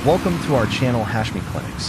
Welcome to our channel Hashmi Clinics.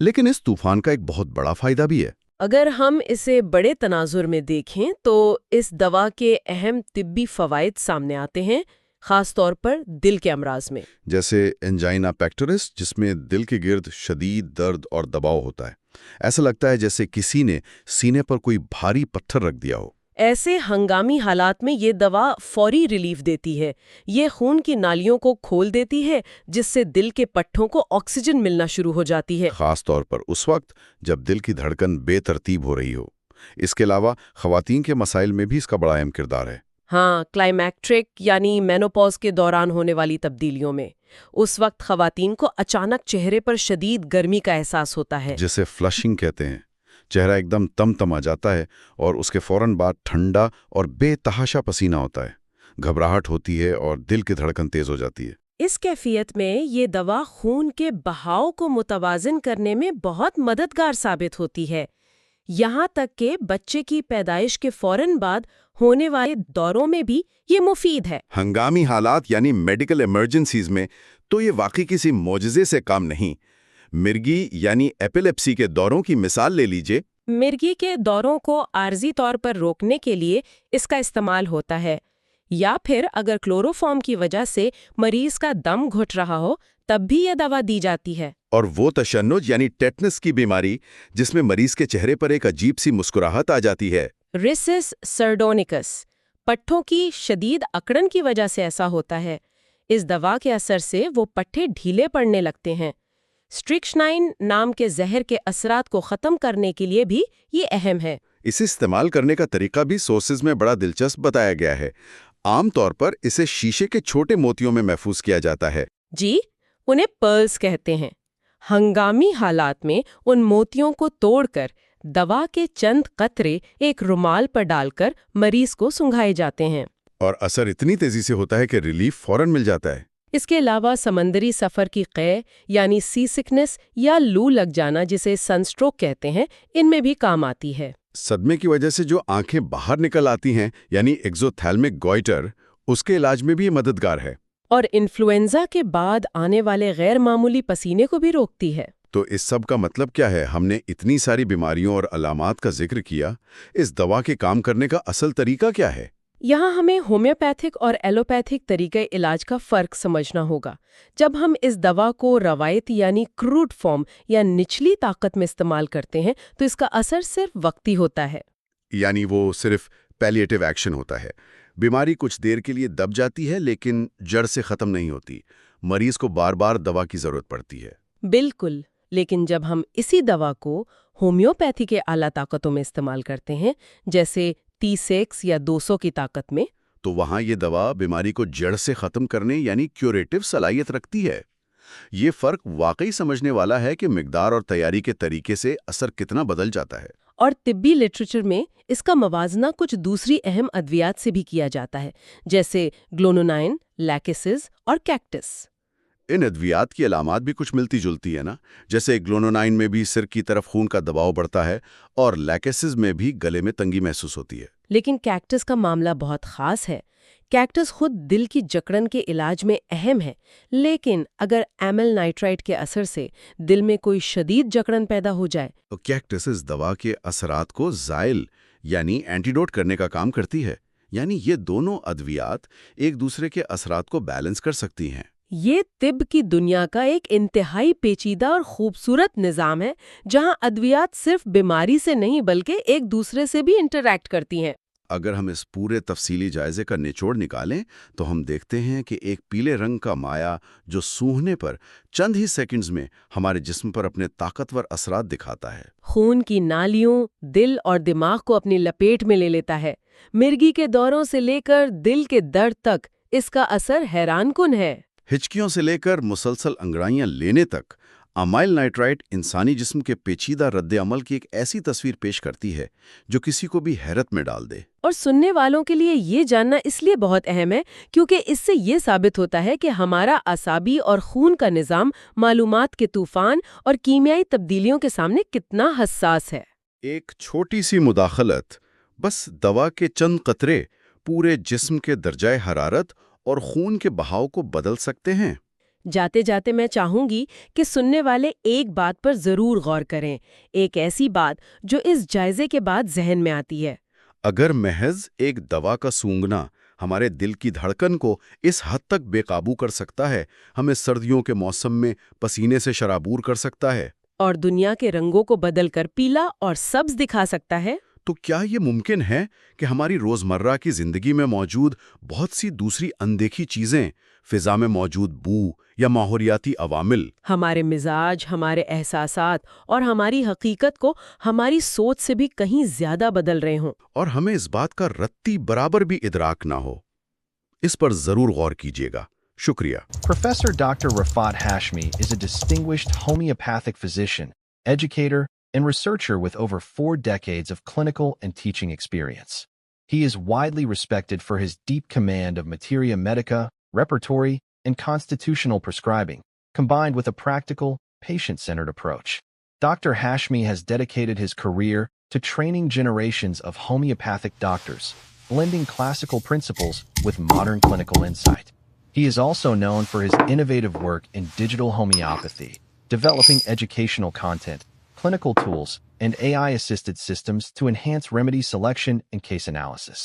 لیکن اس طوفان کا ایک بہت بڑا فائدہ بھی ہے۔ اگر ہم اسے بڑے تناظر میں دیکھیں تو اس دوا کے اہم طبی فوائد سامنے آتے ہیں، خاص طور پر دل کے امراض میں۔ جیسے انجائنا پیکٹورس، جس میں دل کے گرد شدید درد اور دباؤ ہوتا ہے، ایسا لگتا ہے جیسے کسی نے سینے پر کوئی بھاری پتھر رکھ دیا ہو۔ ایسے ہنگامی حالات میں یہ دوا فوری ریلیف دیتی ہے۔ یہ خون کی نالیوں کو کھول دیتی ہے، جس سے دل کے پٹھوں کو آکسیجن ملنا شروع ہو جاتی ہے۔ خاص طور پر اس وقت جب دل کی دھڑکن بے ترتیب ہو رہی ہو۔ اس کے علاوہ خواتین کے مسائل میں بھی اس کا بڑا اہم کردار ہے۔ ہاں، کلائمیکٹرک یعنی مینوپاز کے دوران ہونے والی تبدیلیوں میں اس وقت خواتین کو اچانک چہرے پر شدید گرمی کا احساس ہوتا ہے، جسے فلشنگ کہتے ہیں۔ چہرہ ایک دم تم آ جاتا ہے اور اس کے فوراً بعد ٹھنڈا اور بے تحاشا پسینہ ہوتا ہے، گھبراہٹ ہوتی ہے اور دل کی دھڑکن تیز ہو جاتی ہے۔ اس کیفیت میں یہ دوا خون کے بہاؤ کو متوازن کرنے میں بہت مددگار ثابت ہوتی ہے، یہاں تک کہ بچے کی پیدائش کے فوراً بعد ہونے والے دوروں میں بھی یہ مفید ہے۔ ہنگامی حالات یعنی میڈیکل ایمرجنسیز میں تو یہ واقعی کسی معجزے سے کام نہیں۔ مرگی یعنی ایپیلیپسی کے دوروں کی مثال لے لیجئے۔ مرگی کے دوروں کو عارضی طور پر روکنے کے لیے اس کا استعمال ہوتا ہے، یا پھر اگر کلوروفارم کی وجہ سے مریض کا دم گھٹ رہا ہو تب بھی یہ دوا دی جاتی ہے۔ اور وہ تشنج یعنی ٹیٹنس کی بیماری جس میں مریض کے چہرے پر ایک عجیب سی مسکراہٹ آ جاتی ہے۔ ریسس سرڈونیکس، پٹھوں کی شدید اکڑن کی وجہ سے ایسا ہوتا ہے۔ اس دوا کے اثر سے وہ پٹھے ڈھیلے پڑنے لگتے ہیں۔ سٹرکشنائن نام کے زہر کے اثرات کو ختم کرنے کے لیے بھی یہ اہم ہے۔ اسے استعمال کرنے کا طریقہ بھی سورسز میں بڑا دلچسپ بتایا گیا ہے۔ عام طور پر اسے شیشے کے چھوٹے موتیوں میں محفوظ کیا جاتا ہے۔ جی، انہیں پرلز کہتے ہیں۔ ہنگامی حالات میں ان موتیوں کو توڑ کر دوا کے چند قطرے ایک رومال پر ڈال کر مریض کو سنگھائے جاتے ہیں، اور اثر اتنی تیزی سے ہوتا ہے کہ ریلیف فوراً مل جاتا ہے۔ اس کے علاوہ سمندری سفر کی قے یعنی سی سکنس یا لو لگ جانا جسے سن سٹروک کہتے ہیں، ان میں بھی کام آتی ہے۔ صدمے کی وجہ سے جو آنکھیں باہر نکل آتی ہیں یعنی ایکزوتھیلمک گوئٹر، اس کے علاج میں بھی یہ مددگار ہے۔ اور انفلوئنزا کے بعد آنے والے غیر معمولی پسینے کو بھی روکتی ہے۔ تو اس سب کا مطلب کیا ہے؟ ہم نے اتنی ساری بیماریوں اور علامات کا ذکر کیا، اس دوا کے کام کرنے کا اصل طریقہ کیا ہے؟ یہاں ہمیں ہومیوپیتھک اور ایلوپیتھک طریقہ علاج کا فرق سمجھنا ہوگا۔ جب ہم اس دوا کو روایتی یعنی کروڈ فارم یا نچلی طاقت میں استعمال کرتے ہیں تو اس کا اثر صرف وقتی ہوتا ہے، یعنی وہ صرف پیلیٹیو ایکشن ہوتا ہے۔ بیماری کچھ دیر کے لیے دب جاتی ہے لیکن جڑ سے ختم نہیں ہوتی۔ مریض کو بار بار دوا کی ضرورت پڑتی ہے۔ بالکل، لیکن جب ہم اسی دوا کو ہومیوپیتھی کے اعلیٰ طاقتوں میں استعمال کرتے ہیں، جیسے 30 یا 200 کی طاقت میں، تو وہاں یہ دوا بیماری کو جڑ سے ختم کرنے یعنی کیوریٹو صلاحیت رکھتی ہے۔ یہ فرق واقعی سمجھنے والا ہے کہ مقدار اور تیاری کے طریقے سے اثر کتنا بدل جاتا ہے۔ اور طبی لٹریچر میں اس کا موازنہ کچھ دوسری اہم ادویات سے بھی کیا جاتا ہے، جیسے گلونونائن، لیکسز اور کیکٹس۔ ان ادویات کی علامات بھی کچھ ملتی جلتی ہے نا؟ جیسے گلونونائن میں بھی سر کی طرف خون کا دباؤ بڑھتا ہے اور لیکسز میں بھی گلے میں تنگی محسوس ہوتی ہے۔ لیکن کیکٹس کا معاملہ بہت خاص ہے۔ کیکٹس خود دل کی جکڑن کے علاج میں اہم ہے، لیکن اگر ایمل نائٹرائٹ کے اثر سے دل میں کوئی شدید جکڑن پیدا ہو جائے تو کیکٹس اس دوا کے اثرات کو زائل یعنی اینٹیڈوٹ کرنے کا کام کرتی ہے۔ یعنی یہ دونوں ادویات ایک دوسرے کے اثرات کو بیلنس کر سکتی ہیں۔ یہ طب کی دنیا کا ایک انتہائی پیچیدہ اور خوبصورت نظام ہے، جہاں ادویات صرف بیماری سے نہیں بلکہ ایک دوسرے سے بھی انٹریکٹ کرتی ہیں۔ اگر ہم اس پورے تفصیلی جائزے کا نچوڑ نکالیں تو ہم دیکھتے ہیں کہ ایک پیلے رنگ کا مائع جو سونگھنے پر چند ہی سیکنڈز میں ہمارے جسم پر اپنے طاقتور اثرات دکھاتا ہے، خون کی نالیوں، دل اور دماغ کو اپنی لپیٹ میں لے لیتا ہے۔ مرگی کے دوروں سے لے کر دل کے درد تک اس کا اثر حیران کن ہے۔ ہچکیوں سے لے کر مسلسل انگڑائیاں لینے تک، امائل نائٹرائٹ انسانی جسم کے پیچیدہ رد عمل کی ایک ایسی تصویر پیش کرتی ہے جو کسی کو بھی حیرت میں ڈال دے۔ اور سننے والوں کے لیے یہ جاننا اس لیے بہت اہم ہے کیونکہ اس سے یہ ثابت ہوتا ہے کہ ہمارا اعصابی اور خون کا نظام معلومات کے طوفان اور کیمیائی تبدیلیوں کے سامنے کتنا حساس ہے۔ ایک چھوٹی سی مداخلت، بس دوا کے چند قطرے پورے جسم کے درجہ حرارت اور خون کے بہاؤ کو بدل سکتے ہیں۔ جاتے جاتے میں چاہوں گی کہ سننے والے ایک بات پر ضرور غور کریں، ایک ایسی بات جو اس جائزے کے بعد ذہن میں آتی ہے۔ اگر محض ایک دوا کا سونگھنا ہمارے دل کی دھڑکن کو اس حد تک بے قابو کر سکتا ہے، ہمیں سردیوں کے موسم میں پسینے سے شرابور کر سکتا ہے، اور دنیا کے رنگوں کو بدل کر پیلا اور سبز دکھا سکتا ہے، تو کیا یہ ممکن ہے کہ ہماری روزمرہ کی زندگی میں موجود بہت سی دوسری اندیکھی چیزیں، فضا میں موجود بو یا ماحولیاتی عوامل، ہمارے مزاج، ہمارے احساسات اور ہماری حقیقت کو ہماری سوچ سے بھی کہیں زیادہ بدل رہے ہوں؟ اور ہمیں اس بات کا رتی برابر بھی ادراک نہ ہو؟ اس پر ضرور غور کیجیے گا۔ شکریہ۔ Professor Dr. Rafat Hashmi is a distinguished homeopathic physician, educator, and researcher with over 4 decades of clinical and teaching experience. He is widely respected for his deep command of materia medica, repertory, and constitutional prescribing, combined with a practical, patient-centered approach. Dr. Hashmi has dedicated his career to training generations of homeopathic doctors, blending classical principles with modern clinical insight. He is also known for his innovative work in digital homeopathy, developing educational content, clinical tools, and AI-assisted systems to enhance remedy selection and case analysis.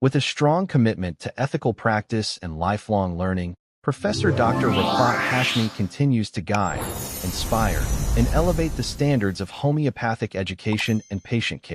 With a strong commitment to ethical practice and lifelong learning, Professor Dr. Rafat Hashmi continues to guide, inspire, and elevate the standards of homeopathic education and patient care.